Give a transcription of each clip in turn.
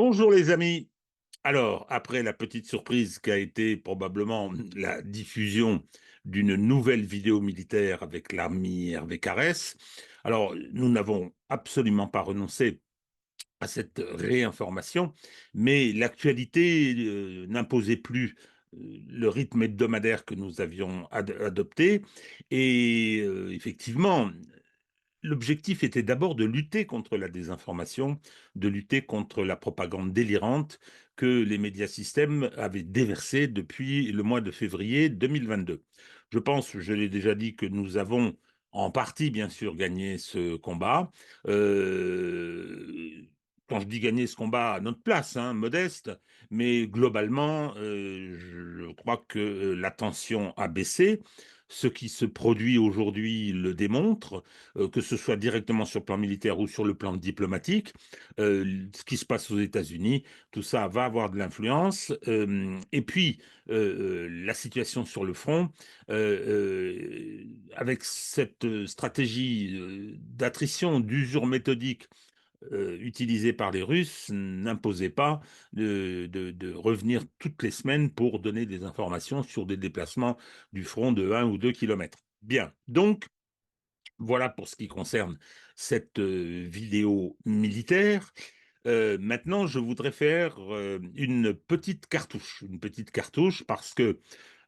Bonjour les amis. Alors, après la petite surprise qu'a été probablement la diffusion d'une nouvelle vidéo militaire avec l'ami Hervé Carès, alors nous n'avons absolument pas renoncé à cette réinformation, mais l'actualité n'imposait plus le rythme hebdomadaire que nous avions adopté. Et effectivement, l'objectif était d'abord de lutter contre la désinformation, de lutter contre la propagande délirante que les médias systèmes avaient déversée depuis le mois de février 2022. Je pense, je l'ai déjà dit, que nous avons en partie, bien sûr, gagné ce combat. Euh, Quand je dis gagner ce combat à notre place, hein, modeste, mais globalement, je crois que la tension a baissé. Ce qui se produit aujourd'hui le démontre, que ce soit directement sur le plan militaire ou sur le plan diplomatique. Ce qui se passe aux États-Unis, tout ça va avoir de l'influence. Et puis, la situation sur le front, avec cette stratégie d'attrition, d'usure méthodique utilisée par les Russes, n'imposait pas de revenir toutes les semaines pour donner des informations sur des déplacements du front de 1 ou 2 kilomètres. Bien, donc voilà pour ce qui concerne cette vidéo militaire. Maintenant, je voudrais faire une petite cartouche parce que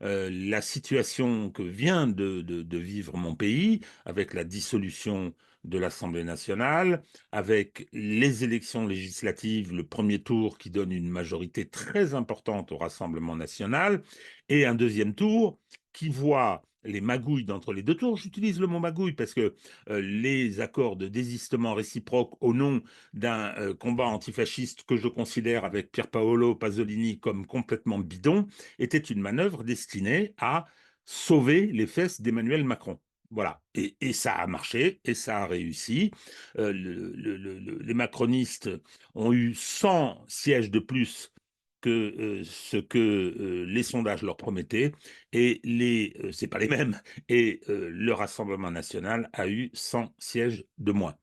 la situation que vient de vivre mon pays, avec la dissolution de l'Assemblée nationale, avec les élections législatives, le premier tour qui donne une majorité très importante au Rassemblement national, et un deuxième tour qui voit les magouilles d'entre les deux tours. J'utilise le mot magouille parce que les accords de désistement réciproque au nom d'un combat antifasciste que je considère avec Pier Paolo Pasolini comme complètement bidon, était une manœuvre destinée à sauver les fesses d'Emmanuel Macron. Voilà. Et ça a marché, et ça a réussi. Les macronistes ont eu 100 sièges de plus que ce que les sondages leur promettaient, et c'est pas les mêmes, et le Rassemblement national a eu 100 sièges de moins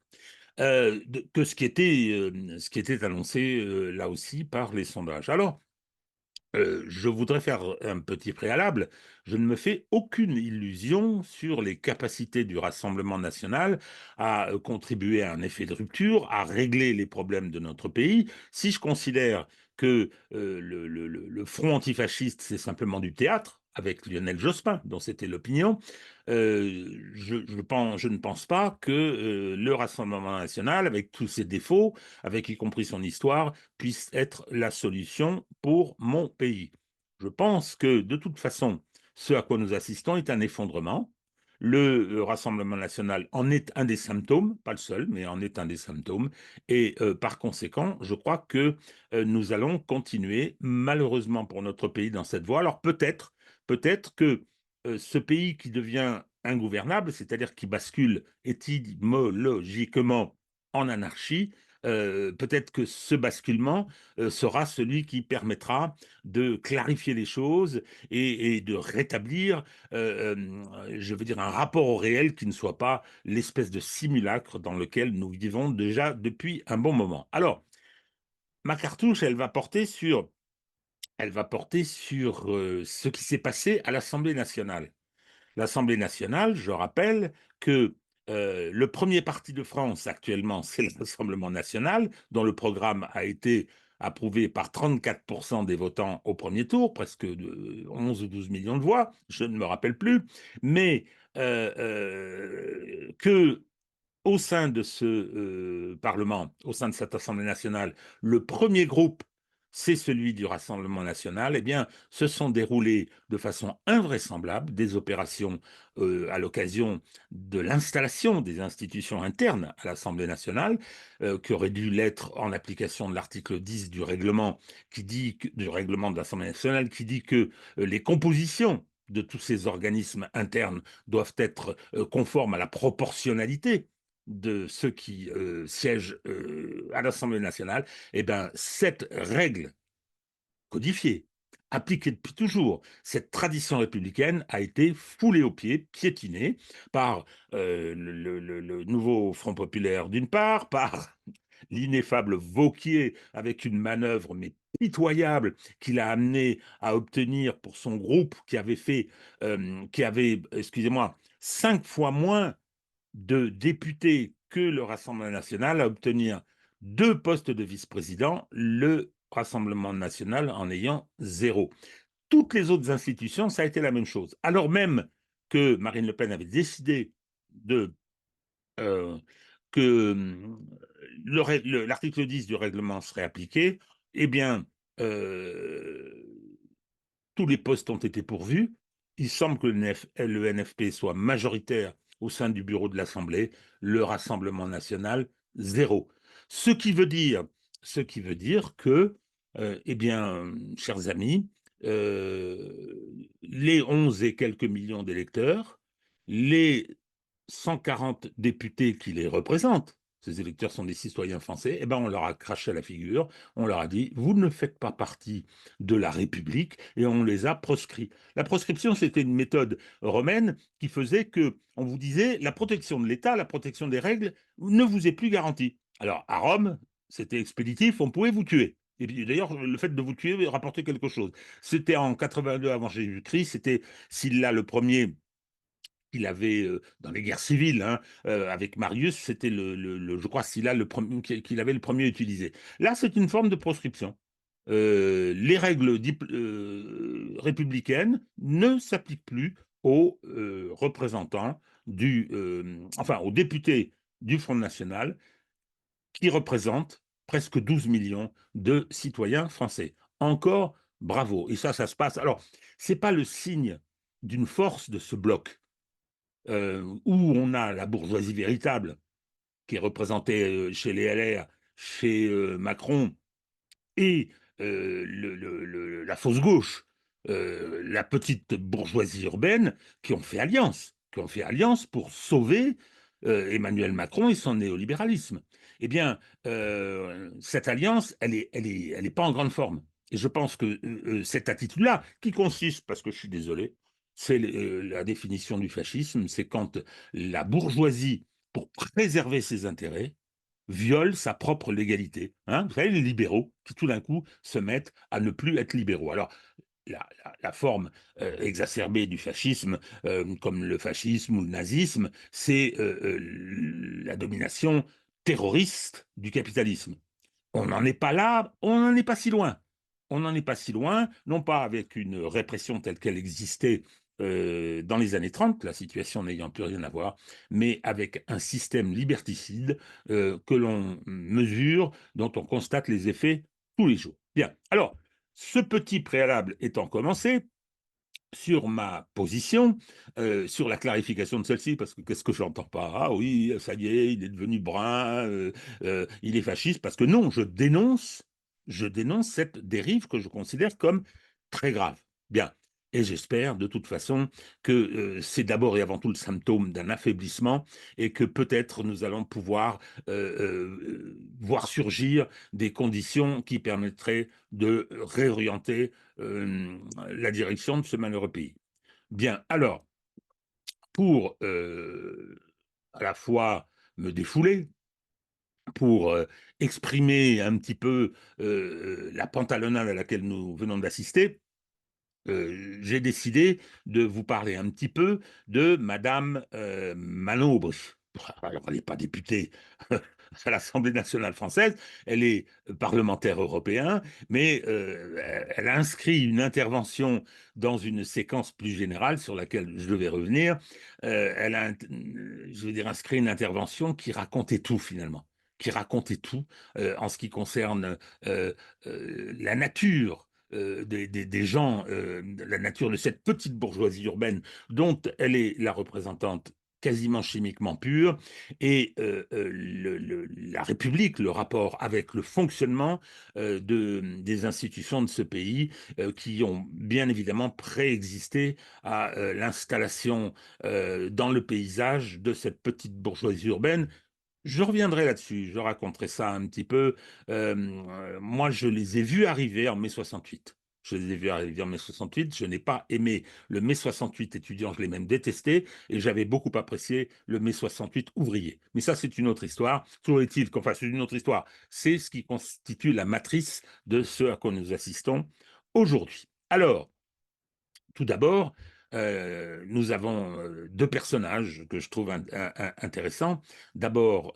que ce qui était annoncé là aussi par les sondages. Alors, je voudrais faire un petit préalable. Je ne me fais aucune illusion sur les capacités du Rassemblement national à contribuer à un effet de rupture, à régler les problèmes de notre pays. Si je considère que le front antifasciste, c'est simplement du théâtre, avec Lionel Jospin, dont c'était l'opinion, je ne pense pas que le Rassemblement national, avec tous ses défauts, avec y compris son histoire, puisse être la solution pour mon pays. Je pense que de toute façon, ce à quoi nous assistons est un effondrement. Le Rassemblement national en est un des symptômes, pas le seul, mais en est un des symptômes. Et par conséquent, je crois que nous allons continuer, malheureusement pour notre pays, dans cette voie. Alors peut-être que ce pays qui devient ingouvernable, c'est-à-dire qui bascule étymologiquement en anarchie, peut-être que ce basculement sera celui qui permettra de clarifier les choses et de rétablir, je veux dire, un rapport au réel qui ne soit pas l'espèce de simulacre dans lequel nous vivons déjà depuis un bon moment. Alors, ma cartouche, elle va porter sur ce qui s'est passé à l'Assemblée nationale. L'Assemblée nationale, je rappelle que le premier parti de France actuellement, c'est le Rassemblement national, dont le programme a été approuvé par 34% des votants au premier tour, presque de 11 ou 12 millions de voix, je ne me rappelle plus, mais que au sein de ce Parlement, au sein de cette Assemblée nationale, le premier groupe, c'est celui du Rassemblement national, eh bien, se sont déroulées de façon invraisemblable des opérations à l'occasion de l'installation des institutions internes à l'Assemblée nationale, qui auraient dû l'être en application de l'article 10 du règlement, du règlement de l'Assemblée nationale, qui dit que les compositions de tous ces organismes internes doivent être conformes à la proportionnalité de ceux qui siègent à l'Assemblée nationale, eh bien, cette règle codifiée, appliquée depuis toujours, cette tradition républicaine a été foulée aux pieds, piétinée par le nouveau Front populaire d'une part, par l'ineffable Vauquier, avec une manœuvre mais pitoyable qu'il a amené à obtenir pour son groupe qui avait, excusez-moi, 5 fois moins de députés que le Rassemblement national, à obtenir 2 postes de vice-président, le Rassemblement national en ayant 0. Toutes les autres institutions, ça a été la même chose. Alors même que Marine Le Pen avait décidé de euh, que l'article 10 du règlement serait appliqué, eh bien, euh, tous les postes ont été pourvus. Il semble que le NFP soit majoritaire au sein du bureau de l'Assemblée, le Rassemblement national, 0. Ce qui veut dire, ce qui veut dire que, eh bien, chers amis, les 11 et quelques millions d'électeurs, les 140 députés qui les représentent, ces électeurs sont des citoyens français, eh ben on leur a craché à la figure, on leur a dit, vous ne faites pas partie de la République, et on les a proscrits. La proscription, c'était une méthode romaine qui faisait que on vous disait, la protection de l'État, la protection des règles ne vous est plus garantie. Alors, à Rome, c'était expéditif, on pouvait vous tuer. Et puis d'ailleurs, le fait de vous tuer rapportait quelque chose. C'était en 82 avant Jésus-Christ, c'était Sylla le premier qu'il avait dans les guerres civiles hein, avec Marius, c'était je crois Sylla le premier qu'il avait le premier utilisé. Là, c'est une forme de proscription. Les règles républicaines ne s'appliquent plus aux représentants enfin aux députés du Front National qui représentent presque 12 millions de citoyens français. Encore bravo. Et ça se passe. Alors, c'est pas le signe d'une force de ce bloc où on a la bourgeoisie véritable qui est représentée chez les LR, chez Macron, et la fausse gauche, la petite bourgeoisie urbaine, qui ont fait alliance pour sauver Emmanuel Macron et son néolibéralisme. Eh bien, cette alliance, elle est pas en grande forme. Et je pense que cette attitude-là, qui consiste, parce que je suis désolé, c'est la définition du fascisme, c'est quand la bourgeoisie, pour préserver ses intérêts, viole sa propre légalité. Hein, vous savez, les libéraux qui tout d'un coup se mettent à ne plus être libéraux. Alors, la forme exacerbée du fascisme, comme le fascisme ou le nazisme, c'est la domination terroriste du capitalisme. On n'en est pas là, on n'en est pas si loin. On n'en est pas si loin, non pas avec une répression telle qu'elle existait dans les années 30, la situation n'ayant plus rien à voir, mais avec un système liberticide que l'on mesure, dont on constate les effets tous les jours. Bien, alors, ce petit préalable étant commencé, sur ma position, sur la clarification de celle-ci, parce que qu'est-ce que j'entends pas? Ah oui, ça y est, il est devenu brun, il est fasciste, parce que non, je dénonce cette dérive que je considère comme très grave. Bien. Et j'espère de toute façon que c'est d'abord et avant tout le symptôme d'un affaiblissement et que peut-être nous allons pouvoir voir surgir des conditions qui permettraient de réorienter la direction de ce malheureux pays. Bien, alors, pour à la fois me défouler, pour exprimer un petit peu la pantalonnade à laquelle nous venons d'assister, j'ai décidé de vous parler un petit peu de Madame Manon Aubry. Alors, elle n'est pas députée à l'Assemblée nationale française, elle est parlementaire européen, mais elle a inscrit une intervention dans une séquence plus générale sur laquelle je devais revenir. Elle a, je veux dire, inscrit une intervention qui racontait tout finalement, qui racontait tout en ce qui concerne la nature des gens, la nature de cette petite bourgeoisie urbaine dont elle est la représentante quasiment chimiquement pure, et la République, le rapport avec le fonctionnement des institutions de ce pays qui ont bien évidemment préexisté à l'installation dans le paysage de cette petite bourgeoisie urbaine. Je reviendrai là-dessus, je raconterai ça un petit peu. Moi, je les ai vus arriver en mai 68. Je les ai vus arriver en mai 68. Je n'ai pas aimé le mai 68 étudiant, je l'ai même détesté, et j'avais beaucoup apprécié le mai 68 ouvrier. Mais ça, c'est une autre histoire. Toujours est-il qu'enfin, c'est une autre histoire. C'est ce qui constitue la matrice de ce à quoi nous assistons aujourd'hui. Alors, tout d'abord, nous avons deux personnages que je trouve intéressants. D'abord,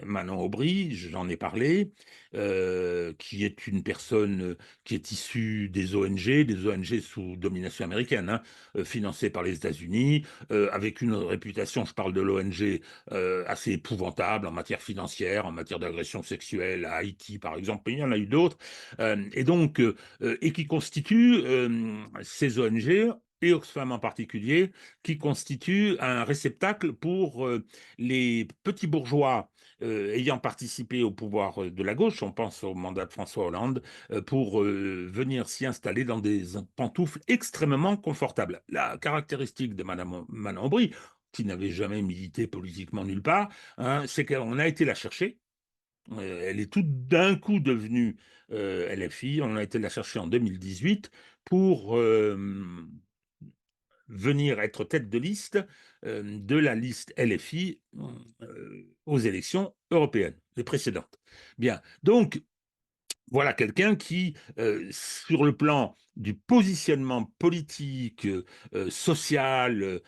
Manon Aubry, j'en ai parlé, qui est une personne qui est issue des ONG sous domination américaine, hein, financées par les États-Unis, avec une réputation, je parle de l'ONG, assez épouvantable en matière financière, en matière d'agression sexuelle à Haïti, par exemple, mais il y en a eu d'autres, et qui constitue ces ONG et Oxfam en particulier, qui constituent un réceptacle pour les petits bourgeois ayant participé au pouvoir de la gauche, on pense au mandat de François Hollande, pour venir s'y installer dans des pantoufles extrêmement confortables. La caractéristique de Madame Manon Aubry, qui n'avait jamais milité politiquement nulle part, hein, c'est qu'on a été la chercher. Elle est tout d'un coup devenue LFI. On a été la chercher en 2018 pour venir être tête de liste de la liste LFI aux élections européennes, les précédentes. Bien, donc voilà quelqu'un qui, sur le plan du positionnement politique, social,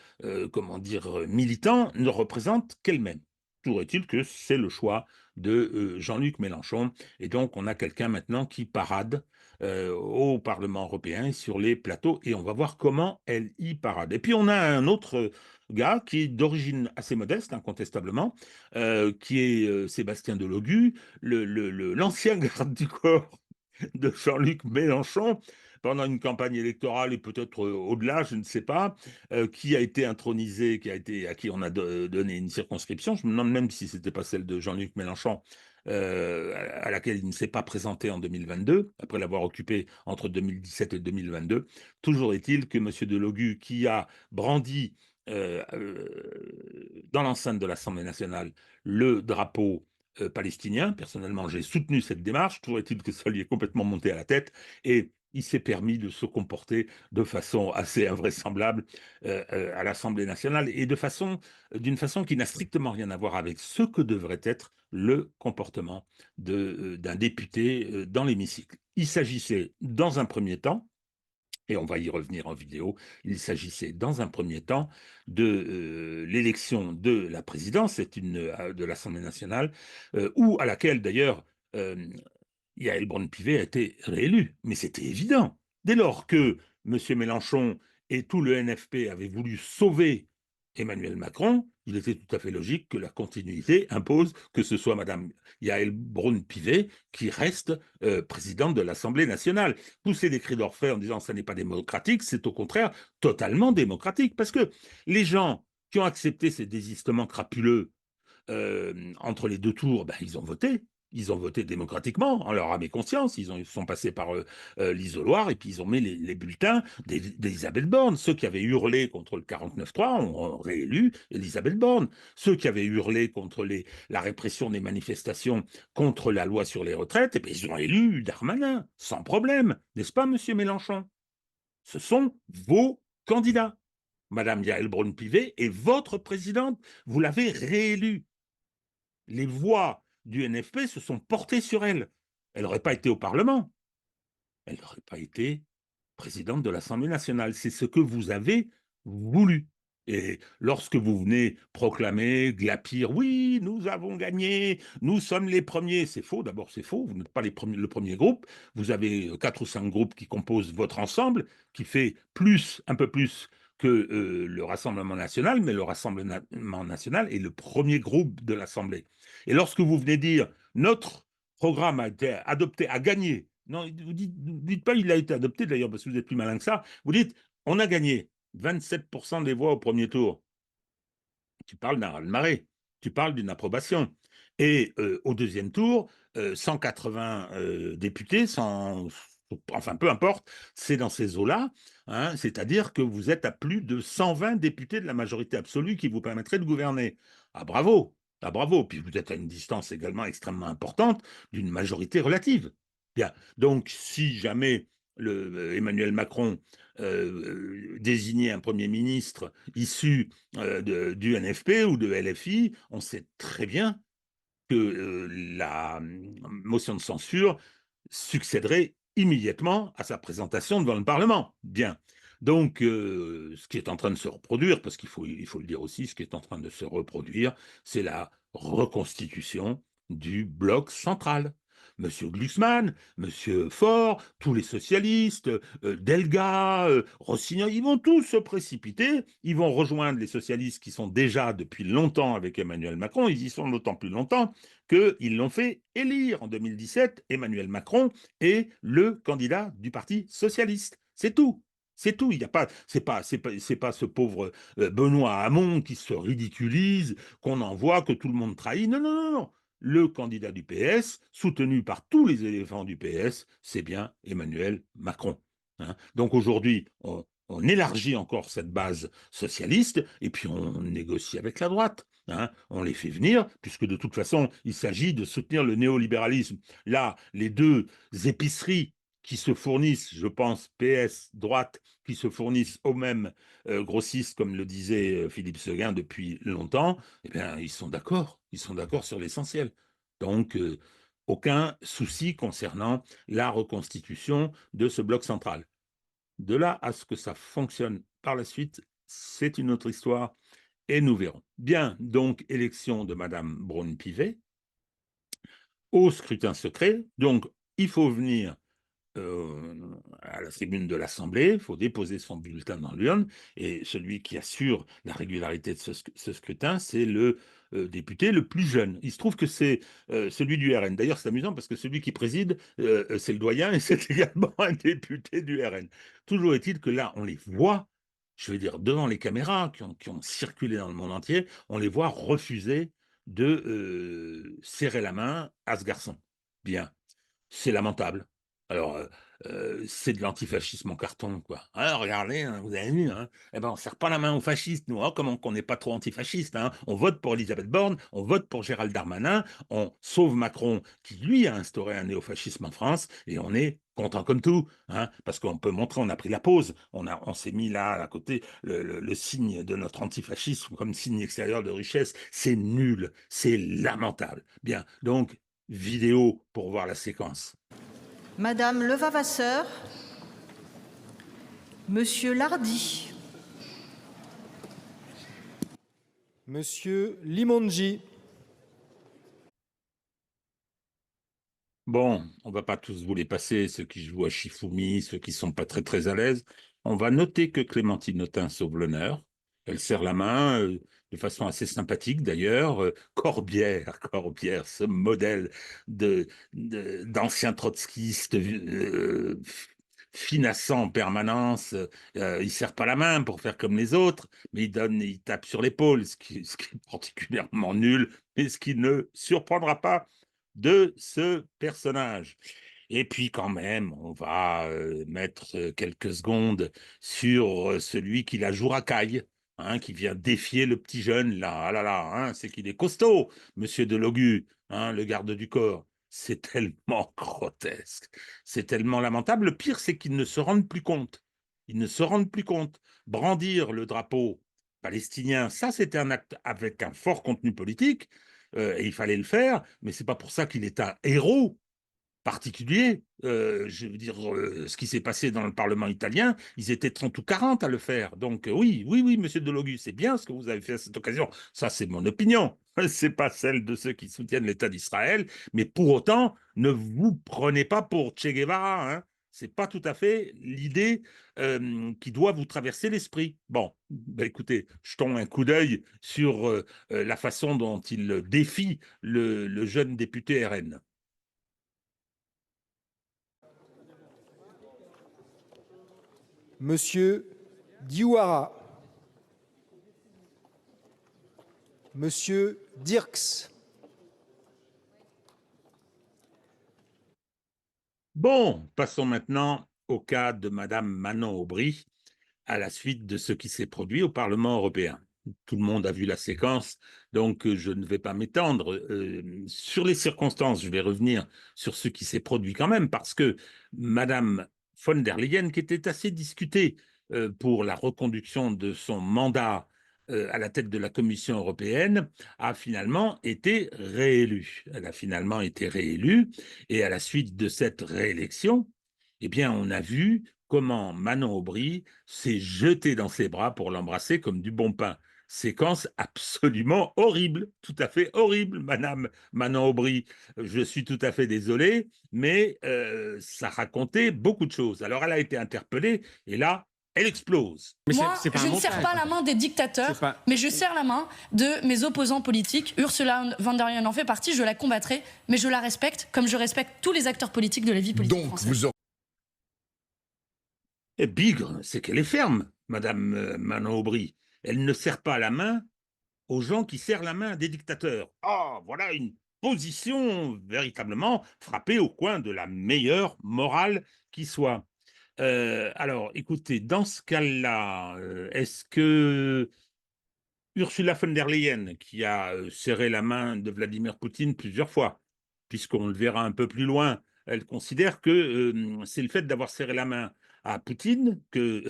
comment dire, militant, ne représente qu'elle-même. Toujours est-il que c'est le choix de Jean-Luc Mélenchon. Et donc, on a quelqu'un maintenant qui parade au Parlement européen et sur les plateaux, et on va voir comment elle y parade. Et puis, on a un autre gars qui est d'origine assez modeste, incontestablement, qui est Sébastien Delogu, l'ancien garde du corps de Jean-Luc Mélenchon pendant une campagne électorale et peut-être au-delà, je ne sais pas, qui a été intronisé, à qui on a donné une circonscription. Je me demande même si c'était pas celle de Jean-Luc Mélenchon, à laquelle il ne s'est pas présenté en 2022, après l'avoir occupé entre 2017 et 2022. Toujours est-il que M. Delogu, qui a brandi dans l'enceinte de l'Assemblée nationale le drapeau palestinien. Personnellement, j'ai soutenu cette démarche. Toujours est-il que ça lui est complètement monté à la tête et il s'est permis de se comporter de façon assez invraisemblable à l'Assemblée nationale et d'une façon qui n'a strictement rien à voir avec ce que devrait être le comportement d'un député dans l'hémicycle. Il s'agissait, dans un premier temps, et on va y revenir en vidéo, il s'agissait dans un premier temps de l'élection de la présidence, de l'Assemblée nationale, ou à laquelle d'ailleurs euh, Yael Braun-Pivet a été réélu. Mais c'était évident. Dès lors que M. Mélenchon et tout le NFP avaient voulu sauver Emmanuel Macron, il était tout à fait logique que la continuité impose que ce soit Mme Yael Braun-Pivet qui reste présidente de l'Assemblée nationale. Pousser des cris d'orfraie en disant ça n'est pas démocratique, c'est au contraire totalement démocratique. Parce que les gens qui ont accepté ces désistements crapuleux entre les deux tours, ben, ils ont voté. Ils ont voté démocratiquement, en leur âme et conscience. Ils sont passés par l'isoloir et puis ils ont mis les bulletins d'Elisabeth Borne. Ceux qui avaient hurlé contre le 49-3 ont réélu Elisabeth Borne. Ceux qui avaient hurlé contre la répression des manifestations contre la loi sur les retraites, eh bien, ils ont élu Darmanin, sans problème. N'est-ce pas, monsieur Mélenchon? Ce sont vos candidats. Madame Yael Braun-Pivet est votre présidente. Vous l'avez réélue. Les voix du NFP se sont portées sur elle. Elle n'aurait pas été au Parlement. Elle n'aurait pas été présidente de l'Assemblée nationale. C'est ce que vous avez voulu. Et lorsque vous venez proclamer, glapir, oui, nous avons gagné, nous sommes les premiers, c'est faux, d'abord c'est faux, vous n'êtes pas le premier groupe, vous avez 4 ou 5 groupes qui composent votre ensemble, qui fait un peu plus que le Rassemblement national, mais le Rassemblement national est le premier groupe de l'Assemblée. Et lorsque vous venez dire, notre programme a été adopté, a gagné, non, vous dites pas il a été adopté d'ailleurs, parce que vous êtes plus malin que ça, vous dites, on a gagné 27% des voix au premier tour. Tu parles d'un raz-de-marée, tu parles d'une approbation. Et au deuxième tour, 180 députés, enfin peu importe, c'est dans ces eaux-là, hein, c'est-à-dire que vous êtes à plus de 120 députés de la majorité absolue qui vous permettrait de gouverner. Ah bravo, ah bravo, puis vous êtes à une distance également extrêmement importante d'une majorité relative. Bien, donc si jamais Emmanuel Macron désigner un Premier ministre issu du NFP ou de LFI, on sait très bien que la motion de censure succéderait immédiatement à sa présentation devant le Parlement. Bien. Donc, ce qui est en train de se reproduire, parce il faut le dire aussi, ce qui est en train de se reproduire, c'est la reconstitution du bloc central. Monsieur Glucksmann, Monsieur Faure, tous les socialistes, Delga, Rossignol, ils vont tous se précipiter, ils vont rejoindre les socialistes qui sont déjà depuis longtemps avec Emmanuel Macron, ils y sont d'autant plus longtemps qu'ils l'ont fait élire en 2017. Emmanuel Macron est le candidat du Parti socialiste. C'est tout. C'est tout. Il y a pas, c'est pas ce pauvre Benoît Hamon qui se ridiculise, qu'on envoie, que tout le monde trahit. Non, non, non, non. Le candidat du PS, soutenu par tous les éléphants du PS, c'est bien Emmanuel Macron. Hein. Donc aujourd'hui, on élargit encore cette base socialiste et puis on négocie avec la droite. Hein, on les fait venir, puisque de toute façon, il s'agit de soutenir le néolibéralisme. Là, les deux épiceries qui se fournissent, je pense, PS, droite, qui se fournissent aux mêmes grossistes, comme le disait Philippe Seguin depuis longtemps, eh bien, ils sont d'accord. Ils sont d'accord sur l'essentiel. Donc, aucun souci concernant la reconstitution de ce bloc central. De là à ce que ça fonctionne par la suite, c'est une autre histoire et nous verrons. Bien, donc, élection de Madame Braun-Pivet au scrutin secret. Donc, il faut venir à la tribune de l'Assemblée, il faut déposer son bulletin dans l'urne, et celui qui assure la régularité de ce scrutin, c'est le député le plus jeune. Il se trouve que c'est celui du RN. D'ailleurs, c'est amusant parce que celui qui préside, c'est le doyen, et c'est également un député du RN. Toujours est-il que là, on les voit, je veux dire, devant les caméras qui ont circulé dans le monde entier, on les voit refuser de serrer la main à ce garçon. Bien, c'est lamentable. Alors, c'est de l'antifascisme en carton, quoi. Ah, regardez, hein, vous avez vu, hein, eh ben, on ne serre pas la main aux fascistes, nous, hein, comment qu'on n'est pas trop antifasciste. Hein. On vote pour Elisabeth Borne, on vote pour Gérald Darmanin, on sauve Macron, qui, lui, a instauré un néofascisme en France, et on est content comme tout, hein, parce qu'on peut montrer, on a pris la pause, on s'est mis là, à côté, le signe de notre antifascisme comme signe extérieur de richesse. C'est nul, c'est lamentable. Bien, donc, vidéo pour voir la séquence. Madame Levavasseur, Monsieur Lardy, Monsieur Limongi. Bon, on va pas tous vous les passer, ceux qui jouent à Shifumi, ceux qui sont pas très très à l'aise. On va noter que Clémentine Autain sauve l'honneur. Elle serre la main de façon assez sympathique d'ailleurs. Corbière, Corbière, ce modèle d'ancien trotskiste finassant en permanence. Il serre pas la main pour faire comme les autres, mais il tape sur l'épaule, ce qui est particulièrement nul, mais ce qui ne surprendra pas de ce personnage. Et puis quand même, on va mettre quelques secondes sur celui qui la joue racaille, hein, qui vient défier le petit jeune, là. Ah là là, hein, c'est qu'il est costaud, Monsieur Delogu, hein, le garde du corps. C'est tellement grotesque, c'est tellement lamentable. Le pire, c'est qu'ils ne se rendent plus compte. Ils ne se rendent plus compte. Brandir le drapeau palestinien, ça, c'était un acte avec un fort contenu politique, et il fallait le faire, mais c'est pas pour ça qu'il est un héros particulier. Je veux dire, ce qui s'est passé dans le Parlement italien, ils étaient 30 ou 40 à le faire. Donc oui, oui, oui, monsieur Delogu, c'est bien ce que vous avez fait à cette occasion. Ça, c'est mon opinion. C'est pas celle de ceux qui soutiennent l'État d'Israël, mais pour autant, ne vous prenez pas pour Che Guevara, hein. C'est pas tout à fait l'idée qui doit vous traverser l'esprit. Bon, ben écoutez, jetons un coup d'œil sur la façon dont il défie le jeune député RN. Monsieur Diouara. Monsieur Dirks. Bon, passons maintenant au cas de Madame Manon Aubry, à la suite de ce qui s'est produit au Parlement européen. Tout le monde a vu la séquence, donc je ne vais pas m'étendre. Sur les circonstances, je vais revenir sur ce qui s'est produit quand même, parce que Madame von der Leyen, qui était assez discutée pour la reconduction de son mandat à la tête de la Commission européenne, a finalement été réélue. Elle a finalement été réélue, et à la suite de cette réélection, eh bien, on a vu comment Manon Aubry s'est jetée dans ses bras pour l'embrasser comme du bon pain. Séquence absolument horrible, tout à fait horrible, Madame Manon Aubry. Je suis tout à fait désolé, mais ça racontait beaucoup de choses. Alors, elle a été interpellée, et là, elle explose. Mais Moi, pas je ne serre pas la main des dictateurs, mais je serre la main de mes opposants politiques. Ursula von der Leyen en fait partie, je la combattrai, mais je la respecte comme je respecte tous les acteurs politiques de la vie politique française. Et bigre, c'est qu'elle est ferme, Madame Manon Aubry. Elle ne serre pas la main aux gens qui serrent la main à des dictateurs. Ah, voilà une position véritablement frappée au coin de la meilleure morale qui soit. Alors, écoutez, dans ce cas-là, est-ce que Ursula von der Leyen, qui a serré la main de Vladimir Poutine plusieurs fois, puisqu'on le verra un peu plus loin, elle considère que c'est le fait d'avoir serré la main à Poutine, que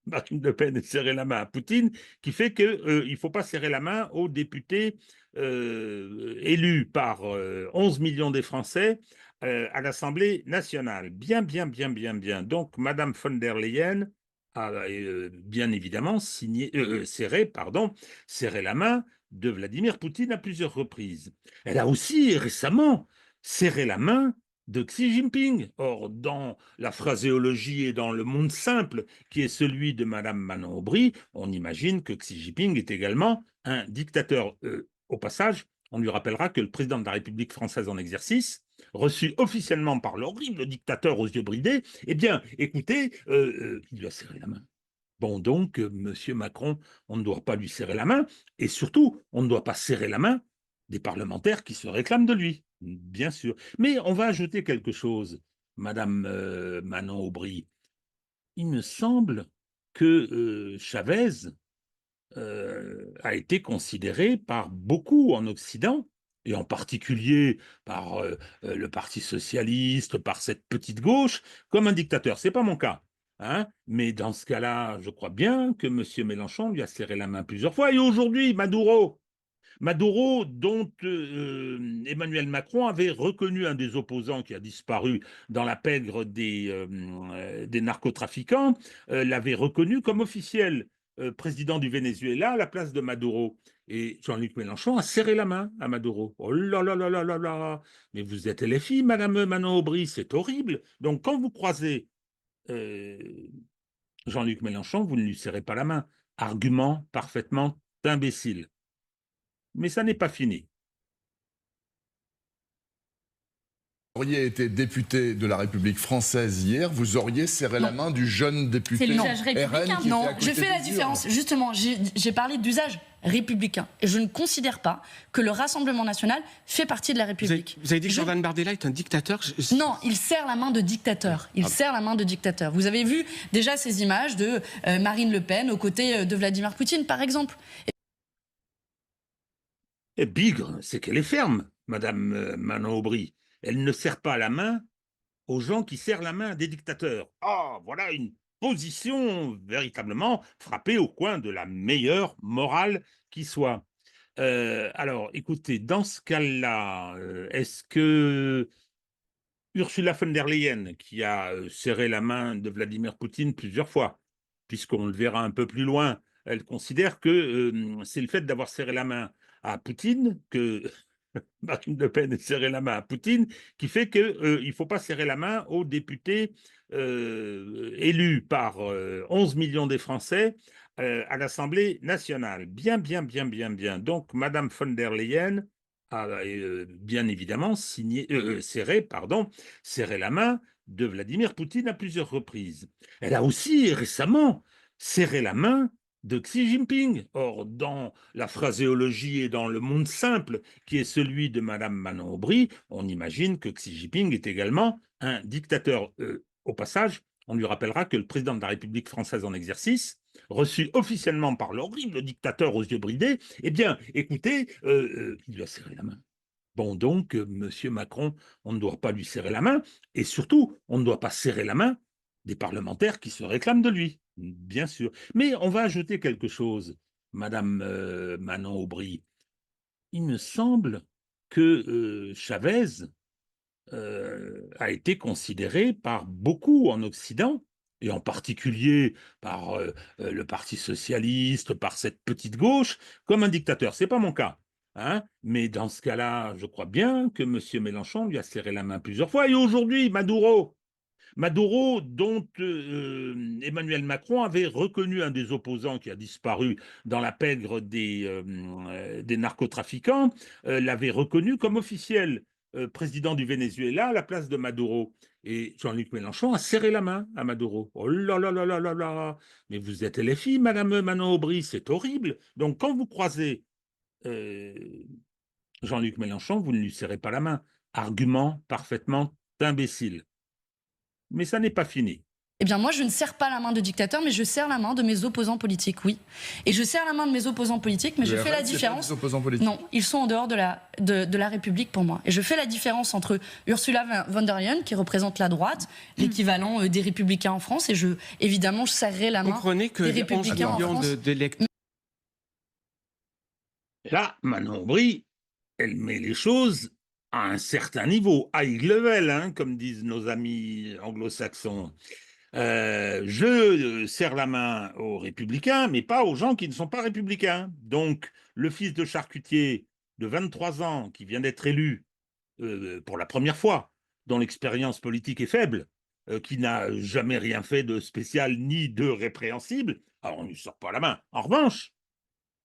Marine Le Pen ait serré la main à Poutine, qui fait qu'il ne faut pas serrer la main aux députés élus par 11 millions des Français à l'Assemblée nationale. Bien. Donc, Madame von der Leyen a bien évidemment serré la main de Vladimir Poutine à plusieurs reprises. Elle a aussi récemment serré la main de Xi Jinping. Or, dans la phraséologie et dans le monde simple qui est celui de Madame Manon Aubry, on imagine que Xi Jinping est également un dictateur. Au passage, on lui rappellera que le président de la République française en exercice, reçu officiellement par l'horrible dictateur aux yeux bridés, eh bien, écoutez, il lui a serré la main. Bon, donc, Monsieur Macron, on ne doit pas lui serrer la main, et surtout, on ne doit pas serrer la main des parlementaires qui se réclament de lui, bien sûr. Mais on va ajouter quelque chose, Madame Manon Aubry. Il me semble que Chavez a été considéré par beaucoup en Occident, et en particulier par le Parti socialiste, par cette petite gauche, comme un dictateur. Ce n'est pas mon cas. Hein, mais dans ce cas-là, je crois bien que M. Mélenchon lui a serré la main plusieurs fois. Et aujourd'hui, Maduro, dont Emmanuel Macron avait reconnu un des opposants qui a disparu dans la pègre des narcotrafiquants, l'avait reconnu comme officiel président du Venezuela à la place de Maduro. Et Jean-Luc Mélenchon a serré la main à Maduro. Oh là là là là là là. Mais vous êtes LFI, Madame Manon Aubry, c'est horrible. Donc quand vous croisez Jean-Luc Mélenchon, vous ne lui serrez pas la main. Argument parfaitement imbécile. Mais ça n'est pas fini. Vous auriez été député de la République française hier, vous auriez serré la main du jeune député. C'est l'usage républicain. RN Non, je fais la différence. Justement, j'ai parlé d'usage républicain. Et je ne considère pas que le Rassemblement national fait partie de la République. Vous avez dit que Jordan Bardella est un dictateur? Non, il serre la main de dictateur. Il serre la main de dictateur. Vous avez vu déjà ces images de Marine Le Pen aux côtés de Vladimir Poutine, par exemple. Et bigre, c'est qu'elle est ferme, Madame Manon Aubry. Elle ne serre pas la main aux gens qui serrent la main à des dictateurs. Ah, voilà une position véritablement frappée au coin de la meilleure morale qui soit. Alors, écoutez, dans ce cas-là, est-ce que Ursula von der Leyen, qui a serré la main de Vladimir Poutine plusieurs fois, puisqu'on le verra un peu plus loin, elle considère que c'est le fait d'avoir serré la main à Poutine, que Marine Le Pen ait serré la main à Poutine, qui fait qu'il ne faut pas serrer la main aux députés élus par 11 millions des Français à l'Assemblée nationale. Bien. Donc, Madame von der Leyen a bien évidemment serré la main de Vladimir Poutine à plusieurs reprises. Elle a aussi récemment serré la main de Xi Jinping. Or, dans la phraséologie et dans le monde simple qui est celui de Madame Manon Aubry, on imagine que Xi Jinping est également un dictateur. Au passage, on lui rappellera que le président de la République française en exercice, reçu officiellement par l'horrible dictateur aux yeux bridés, eh bien, écoutez, il lui a serré la main. Bon, donc, Monsieur Macron, on ne doit pas lui serrer la main, et surtout, on ne doit pas serrer la main des parlementaires qui se réclament de lui, bien sûr. Mais on va ajouter quelque chose, Madame Manon Aubry. Il me semble que Chavez a été considéré par beaucoup en Occident, et en particulier par le Parti socialiste, par cette petite gauche, comme un dictateur. Ce n'est pas mon cas. Hein, mais dans ce cas-là, je crois bien que M. Mélenchon lui a serré la main plusieurs fois. Et aujourd'hui, Maduro, dont Emmanuel Macron avait reconnu un des opposants qui a disparu dans la pègre des narcotrafiquants, l'avait reconnu comme officiel président du Venezuela à la place de Maduro. Et Jean-Luc Mélenchon a serré la main à Maduro. Oh là là là là là là. Mais vous êtes LFI, Madame Manon Aubry, c'est horrible. Donc quand vous croisez Jean-Luc Mélenchon, vous ne lui serrez pas la main. Argument parfaitement imbécile. Mais ça n'est pas fini. Eh bien, moi, je ne serre pas la main de dictateur, mais je serre la main de mes opposants politiques, oui. Et je serre la main de mes opposants politiques, mais je fais la différence. Non, ils sont en dehors de la République pour moi. Et je fais la différence entre Ursula von der Leyen, qui représente la droite, l'équivalent des Républicains en France, et évidemment, je serrerai la main des Républicains en France. Là, Manon Aubry, elle met les choses à un certain niveau, high level, hein, comme disent nos amis anglo-saxons. Je serre la main aux républicains, mais pas aux gens qui ne sont pas républicains. Donc, le fils de charcutier de 23 ans, qui vient d'être élu pour la première fois, dont l'expérience politique est faible, qui n'a jamais rien fait de spécial ni de répréhensible, alors on ne lui sort pas la main. En revanche,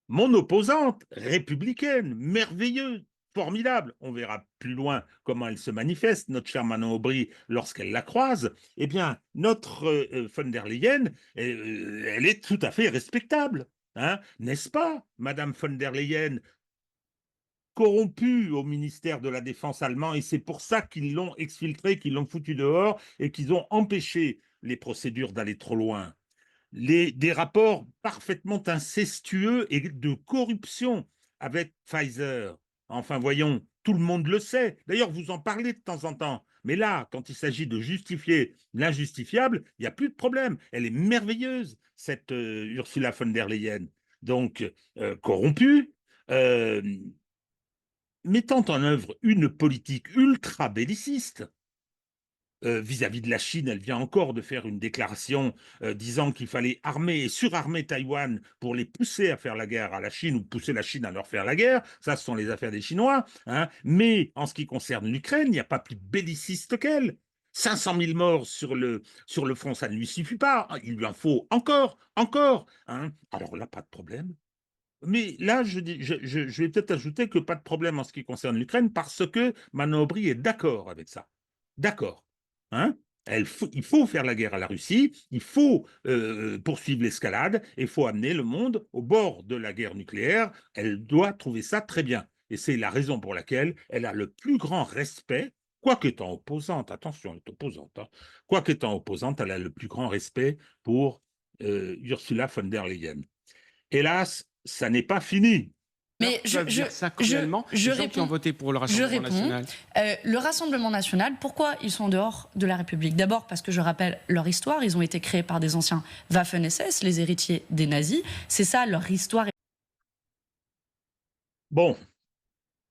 mon opposante républicaine, merveilleuse, formidable, on verra plus loin comment elle se manifeste, notre chère Manon Aubry, lorsqu'elle la croise, eh bien, notre von der Leyen, elle est tout à fait respectable, hein, n'est-ce pas, Madame von der Leyen, corrompue au ministère de la Défense allemand, et c'est pour ça qu'ils l'ont exfiltrée, qu'ils l'ont foutue dehors, et qu'ils ont empêché les procédures d'aller trop loin. Des rapports parfaitement incestueux et de corruption avec Pfizer. Enfin, voyons, tout le monde le sait. D'ailleurs, vous en parlez de temps en temps. Mais là, quand il s'agit de justifier l'injustifiable, il n'y a plus de problème. Elle est merveilleuse, cette Ursula von der Leyen. Donc, corrompue, mettant en œuvre une politique ultra belliciste. Vis-à-vis de la Chine, elle vient encore de faire une déclaration disant qu'il fallait armer et surarmer Taïwan pour les pousser à faire la guerre à la Chine ou pousser la Chine à leur faire la guerre. Ça, ce sont les affaires des Chinois. Hein. Mais en ce qui concerne l'Ukraine, il n'y a pas plus belliciste qu'elle. 500 000 morts sur le front, ça ne lui suffit pas. Il lui en faut encore. Hein. Alors là, pas de problème. Mais là, je vais peut-être ajouter que pas de problème en ce qui concerne l'Ukraine parce que Manon Aubry est d'accord avec ça. D'accord. Hein, il faut faire la guerre à la Russie, il faut poursuivre l'escalade, et il faut amener le monde au bord de la guerre nucléaire. Elle doit trouver ça très bien. Et c'est la raison pour laquelle elle a le plus grand respect, quoique étant opposante, attention, elle est opposante, hein, quoique étant opposante, elle a le plus grand respect pour Ursula von der Leyen. Hélas, ça n'est pas fini. Mais je réponds, qui ont voté pour le Rassemblement national. Le Rassemblement national, pourquoi ils sont en dehors de la République? D'abord parce que je rappelle leur histoire. Ils ont été créés par des anciens Waffen-SS, les héritiers des nazis. C'est ça leur histoire. Bon,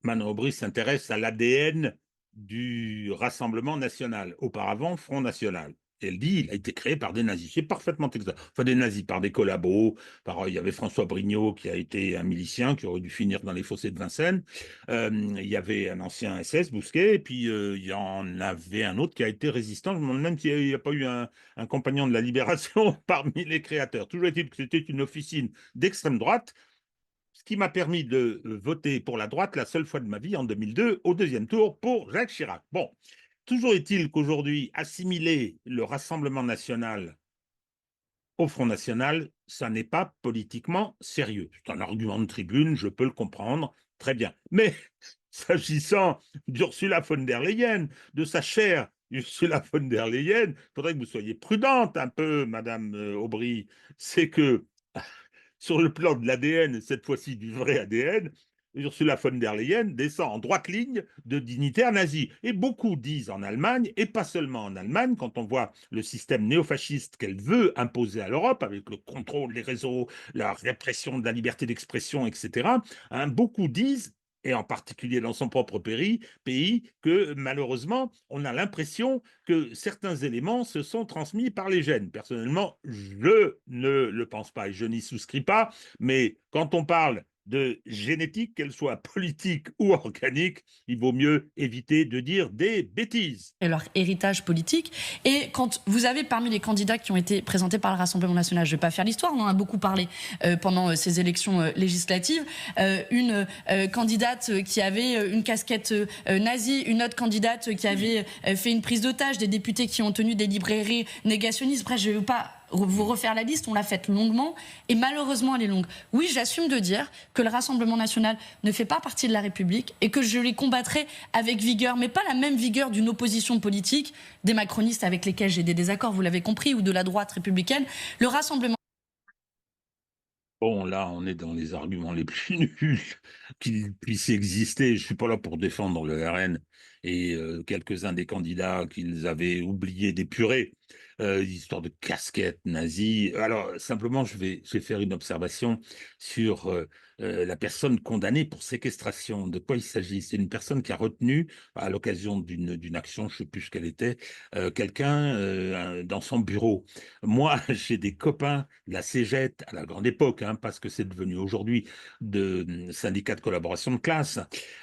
Manon Aubry s'intéresse à l'ADN du Rassemblement national, auparavant Front National. Elle dit il a été créé par des nazis. C'est parfaitement exact. Enfin, des nazis, par des collabos. Il y avait François Brignot qui a été un milicien qui aurait dû finir dans les fossés de Vincennes. Il y avait un ancien SS, Bousquet, et puis il y en avait un autre qui a été résistant. Je me demande même s'il n'y a pas eu un compagnon de la Libération parmi les créateurs. Toujours est-il que c'était une officine d'extrême droite, ce qui m'a permis de voter pour la droite la seule fois de ma vie en 2002, au deuxième tour, pour Jacques Chirac. Bon. Toujours est-il qu'aujourd'hui, assimiler le Rassemblement national au Front national, ça n'est pas politiquement sérieux. C'est un argument de tribune, je peux le comprendre, très bien. Mais s'agissant d'Ursula von der Leyen, de sa chère Ursula von der Leyen, il faudrait que vous soyez prudente un peu, Madame Aubry. C'est que sur le plan de l'ADN, cette fois-ci du vrai ADN, Ursula von der Leyen descend en droite ligne de dignitaires nazis. Et beaucoup disent en Allemagne, et pas seulement en Allemagne, quand on voit le système néofasciste qu'elle veut imposer à l'Europe, avec le contrôle des réseaux, la répression de la liberté d'expression, etc., hein, beaucoup disent, et en particulier dans son propre pays, que malheureusement, on a l'impression que certains éléments se sont transmis par les gènes. Personnellement, je ne le pense pas et je n'y souscris pas, mais quand on parle de génétique, qu'elle soit politique ou organique, il vaut mieux éviter de dire des bêtises. Et leur héritage politique. Et quand vous avez parmi les candidats qui ont été présentés par le Rassemblement national, je ne vais pas faire l'histoire, on en a beaucoup parlé pendant ces élections législatives, une candidate qui avait une casquette nazie, une autre candidate qui avait fait une prise d'otage, des députés qui ont tenu des librairies négationnistes. Bref, je ne vais pas vous refaire la liste, on l'a faite longuement, et malheureusement elle est longue. Oui, j'assume de dire que le Rassemblement national ne fait pas partie de la République et que je les combattrai avec vigueur, mais pas la même vigueur d'une opposition politique, des macronistes avec lesquels j'ai des désaccords, vous l'avez compris, ou de la droite républicaine. Le Rassemblement... Bon, là, on est dans les arguments les plus nuls qu'il puisse exister. Je ne suis pas là pour défendre le RN et quelques-uns des candidats qu'ils avaient oublié d'épurer. Histoire de casquette nazie. Alors, simplement, je vais faire une observation sur la personne condamnée pour séquestration. De quoi il s'agit? C'est une personne qui a retenu, à l'occasion d'une action, je ne sais plus ce qu'elle était, quelqu'un dans son bureau. Moi, j'ai des copains de la CGT à la grande époque, hein, parce que c'est devenu aujourd'hui de syndicat de collaboration de classe,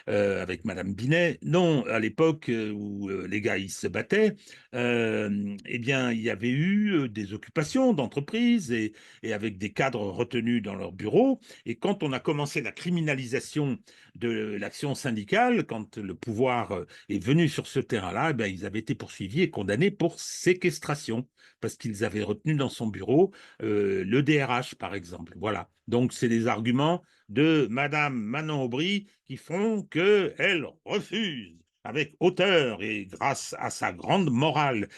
avec Madame Binet. Non, à l'époque où les gars, ils se battaient, eh bien, il y avait eu des occupations d'entreprises et avec des cadres retenus dans leur bureau. Et quand on a commencé la criminalisation de l'action syndicale, quand le pouvoir est venu sur ce terrain-là, eh bien, ils avaient été poursuivis et condamnés pour séquestration parce qu'ils avaient retenu dans son bureau le DRH, par exemple. Voilà. Donc, c'est des arguments de Madame Manon Aubry qui font qu'elle refuse avec hauteur et grâce à sa grande morale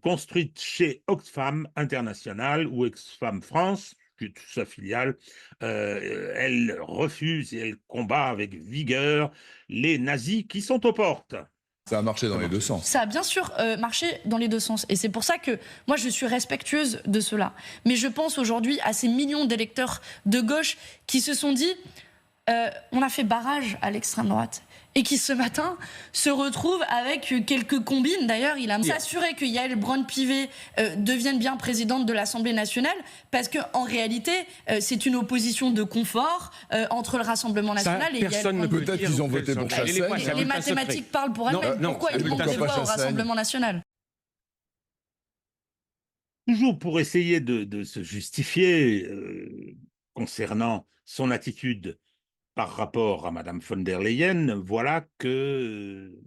construite chez Oxfam International ou Oxfam France, qui est sa filiale, elle refuse et elle combat avec vigueur les nazis qui sont aux portes. Ça a marché dans les deux sens. Ça a bien sûr marché dans les deux sens. Et c'est pour ça que moi, je suis respectueuse de cela. Mais je pense aujourd'hui à ces millions d'électeurs de gauche qui se sont dit on a fait barrage à l'extrême droite. Et qui ce matin se retrouve avec quelques combines. D'ailleurs, il a s'assuré que Yaël Braun-Pivet devienne bien présidente de l'Assemblée nationale, parce qu'en réalité, c'est une opposition de confort entre le Rassemblement national et Yaël Braun-Pivet. Peut-être qu'ils ont voté pour Chassaigne. Les mathématiques parlent pour elles-mêmes. Pourquoi ils prennent des voix au Rassemblement national? Toujours pour essayer de se justifier concernant son attitude par rapport à Madame von der Leyen, voilà que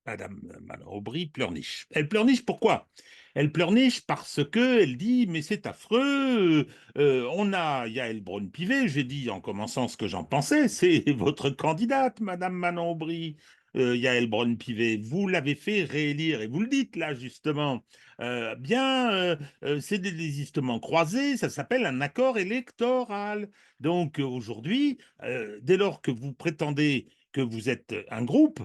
Madame Aubry pleurniche. Elle pleurniche pourquoi? Elle pleurniche parce qu'elle dit « mais c'est affreux, on a Yaël Braun-Pivet, j'ai dit en commençant ce que j'en pensais, c'est votre candidate, Madame Manon Aubry. Yaël Braun-Pivet, vous l'avez fait réélire, et vous le dites là justement, c'est des désistements croisés, ça s'appelle un accord électoral. Donc aujourd'hui, dès lors que vous prétendez que vous êtes un groupe,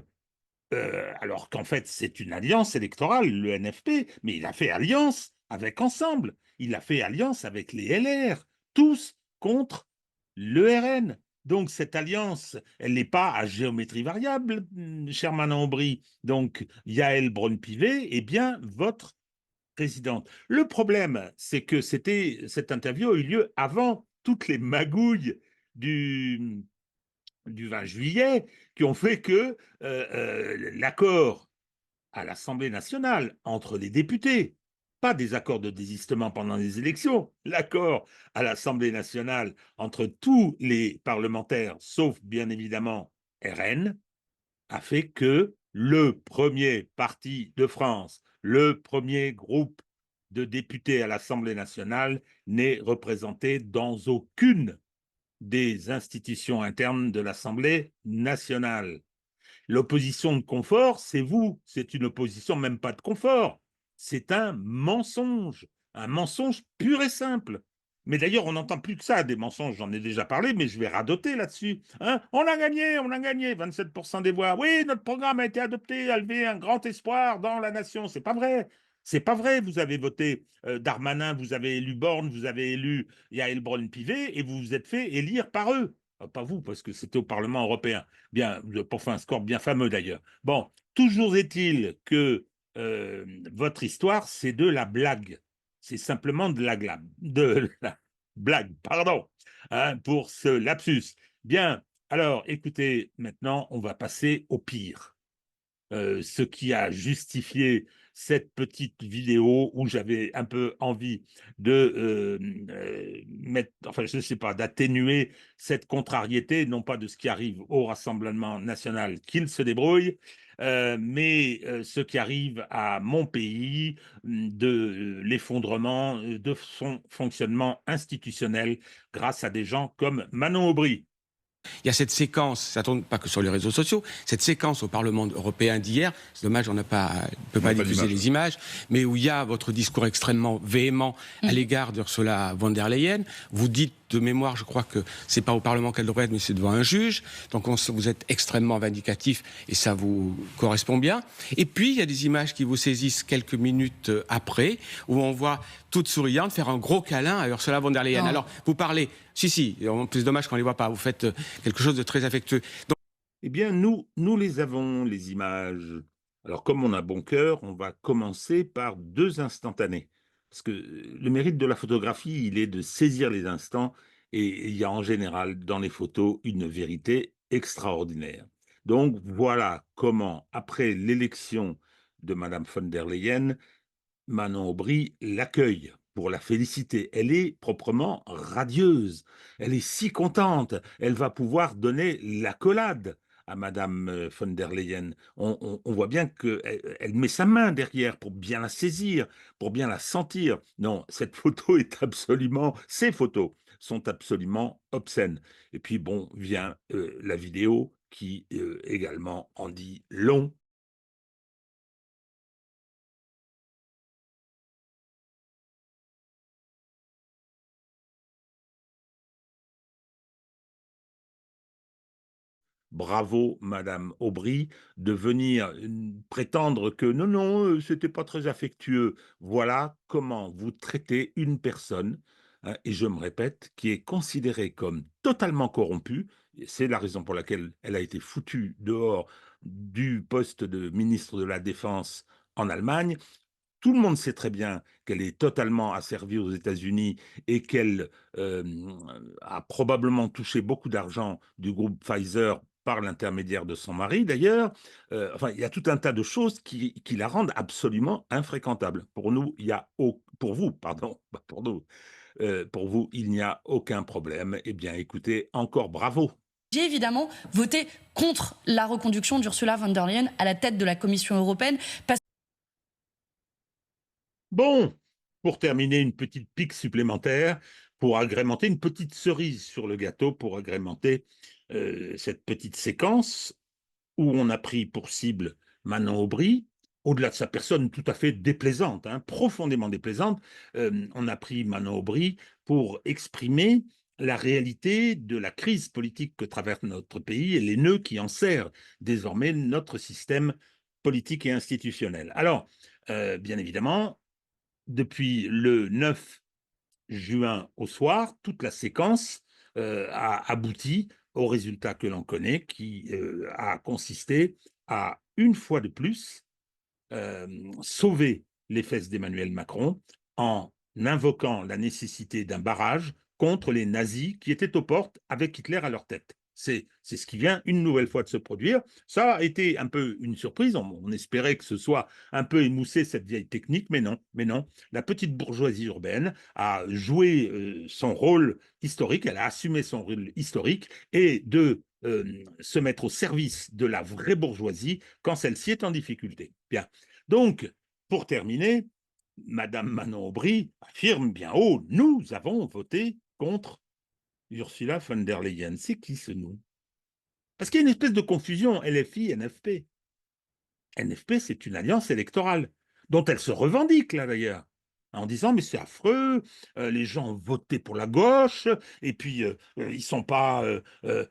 alors qu'en fait c'est une alliance électorale, le NFP, mais il a fait alliance avec Ensemble, il a fait alliance avec les LR, tous contre le RN. Donc, cette alliance, elle n'est pas à géométrie variable, cher Manon Aubry. Donc, Yaël Braun-Pivet est bien votre présidente. Le problème, c'est que cette interview a eu lieu avant toutes les magouilles du 20 juillet qui ont fait que l'accord à l'Assemblée nationale entre les députés, pas des accords de désistement pendant les élections, l'accord à l'Assemblée nationale entre tous les parlementaires, sauf bien évidemment RN, a fait que le premier parti de France, le premier groupe de députés à l'Assemblée nationale n'est représenté dans aucune des institutions internes de l'Assemblée nationale. L'opposition de confort, c'est vous, c'est une opposition même pas de confort. C'est un mensonge pur et simple. Mais d'ailleurs, on n'entend plus que ça, des mensonges, j'en ai déjà parlé, mais je vais radoter là-dessus. Hein, on a gagné, 27% des voix. Oui, notre programme a été adopté, a levé un grand espoir dans la nation. C'est pas vrai. C'est pas vrai. Vous avez voté Darmanin, vous avez élu Borne, vous avez élu Yael Braun-Pivet et vous vous êtes fait élire par eux. Pas vous, parce que c'était au Parlement européen. Bien, pour faire un score bien fameux d'ailleurs. Bon, toujours est-il que votre histoire, c'est de la blague. C'est simplement de la blague, pardon, hein, pour ce lapsus. Bien, alors écoutez, maintenant on va passer au pire. Ce qui a justifié cette petite vidéo où j'avais un peu envie de mettre, enfin je ne sais pas, d'atténuer cette contrariété, non pas de ce qui arrive au Rassemblement national, qu'il se débrouille, mais ce qui arrive à mon pays, de l'effondrement de son fonctionnement institutionnel grâce à des gens comme Manon Aubry. Il y a cette séquence, ça tourne pas que sur les réseaux sociaux, cette séquence au Parlement européen d'hier, c'est dommage, on ne peut pas diffuser les images, mais où il y a votre discours extrêmement véhément à l'égard d'Ursula von der Leyen. Vous dites de mémoire, je crois que c'est pas au Parlement qu'elle devrait être, mais c'est devant un juge. Donc vous êtes extrêmement vindicatif et ça vous correspond bien. Et puis il y a des images qui vous saisissent quelques minutes après, où on voit toute souriante faire un gros câlin à Ursula von der Leyen. Non. Alors vous parlez, si, en plus dommage qu'on les voit pas. Vous faites quelque chose de très affectueux. Donc... Eh bien, nous les avons, les images. Alors, comme on a bon cœur, on va commencer par 2 instantanés. Parce que le mérite de la photographie, il est de saisir les instants, et il y a en général dans les photos une vérité extraordinaire. Donc, voilà comment, après l'élection de Madame von der Leyen, Manon Aubry l'accueille pour la féliciter. Elle est proprement radieuse. Elle est si contente. Elle va pouvoir donner l'accolade à Madame von der Leyen. On voit bien qu'elle met sa main derrière pour bien la saisir, pour bien la sentir. Non, cette photo est absolument... Ces photos sont absolument obscènes. Et puis bon, vient la vidéo qui également en dit long. Bravo, Madame Aubry, de venir prétendre que non, c'était pas très affectueux. Voilà comment vous traitez une personne, hein, et je me répète, qui est considérée comme totalement corrompue. C'est la raison pour laquelle elle a été foutue dehors du poste de ministre de la Défense en Allemagne. Tout le monde sait très bien qu'elle est totalement asservie aux États-Unis et qu'elle a probablement touché beaucoup d'argent du groupe Pfizer par l'intermédiaire de son mari, d'ailleurs. Enfin, il y a tout un tas de choses qui la rendent absolument infréquentable. Pour nous, il y a pour vous, pardon, pas pour nous. Pour vous, il n'y a aucun problème. Eh bien, écoutez, encore bravo. J'ai évidemment voté contre la reconduction d'Ursula von der Leyen à la tête de la Commission européenne. Bon, pour terminer, une petite pique supplémentaire pour agrémenter, une petite cerise sur le gâteau pour agrémenter cette petite séquence où on a pris pour cible Manon Aubry, au-delà de sa personne tout à fait déplaisante, hein, profondément déplaisante, on a pris Manon Aubry pour exprimer la réalité de la crise politique que traverse notre pays et les nœuds qui enserrent désormais notre système politique et institutionnel. Alors, bien évidemment, depuis le 9 juin au soir, toute la séquence a abouti au résultat que l'on connaît, qui a consisté à, une fois de plus, sauver les fesses d'Emmanuel Macron en invoquant la nécessité d'un barrage contre les nazis qui étaient aux portes avec Hitler à leur tête. C'est ce qui vient une nouvelle fois de se produire. Ça a été un peu une surprise. On espérait que ce soit un peu émoussé, cette vieille technique, mais non, mais non. La petite bourgeoisie urbaine a joué son rôle historique, elle a assumé son rôle historique et de se mettre au service de la vraie bourgeoisie quand celle-ci est en difficulté. Bien. Donc, pour terminer, Madame Manon Aubry affirme bien haut, nous avons voté contre Ursula von der Leyen. C'est qui ce nous? Parce qu'il y a une espèce de confusion LFI-NFP. NFP, c'est une alliance électorale, dont elle se revendique, là, d'ailleurs. en disant mais c'est affreux, les gens ont voté pour la gauche et puis ils sont pas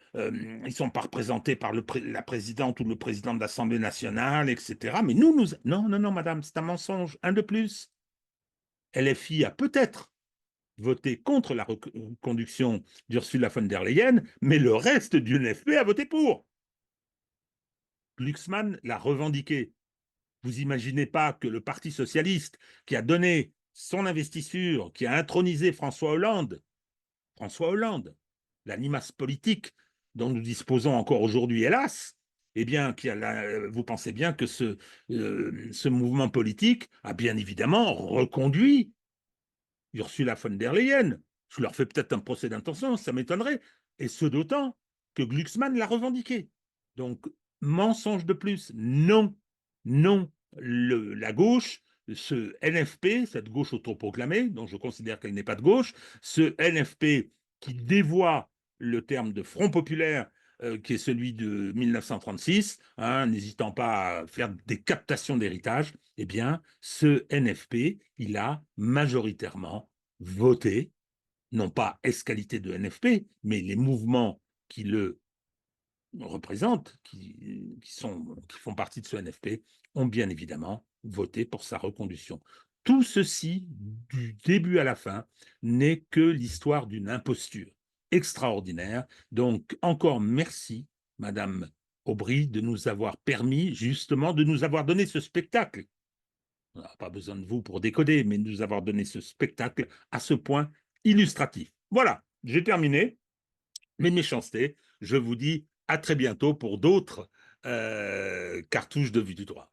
représentés par la présidente ou le président de l'Assemblée nationale, etc. Mais non, non, madame, c'est un mensonge, un de plus. LFI a peut-être voté contre la reconduction d'Ursula von der Leyen, mais le reste du NFP a voté pour. Glucksmann l'a revendiqué. Vous imaginez pas que le Parti socialiste, qui a donné son investiture, qui a intronisé François Hollande, la limace politique dont nous disposons encore aujourd'hui, hélas, eh bien, vous pensez bien que ce mouvement politique a bien évidemment reconduit Ursula von der Leyen. Je leur fais peut-être un procès d'intention, ça m'étonnerait. Et ce d'autant que Glucksmann l'a revendiqué. Donc, mensonge de plus. Non, non. La gauche, ce NFP, cette gauche autoproclamée, dont je considère qu'elle n'est pas de gauche, ce NFP qui dévoie le terme de Front populaire, qui est celui de 1936, n'hésitant pas à faire des captations d'héritage, eh bien, ce NFP, il a majoritairement voté, non pas ès-qualité de NFP, mais les mouvements qui le représentent, qui font partie de ce NFP, ont bien évidemment voté pour sa reconduction. Tout ceci, du début à la fin, n'est que l'histoire d'une imposture extraordinaire. Donc, encore merci, Madame Aubry, de nous avoir permis, justement, de nous avoir donné ce spectacle. On n'a pas besoin de vous pour décoder, mais de nous avoir donné ce spectacle à ce point illustratif. Voilà, j'ai terminé mes méchancetés. Je vous dis à très bientôt pour d'autres cartouches de Vue du Droit.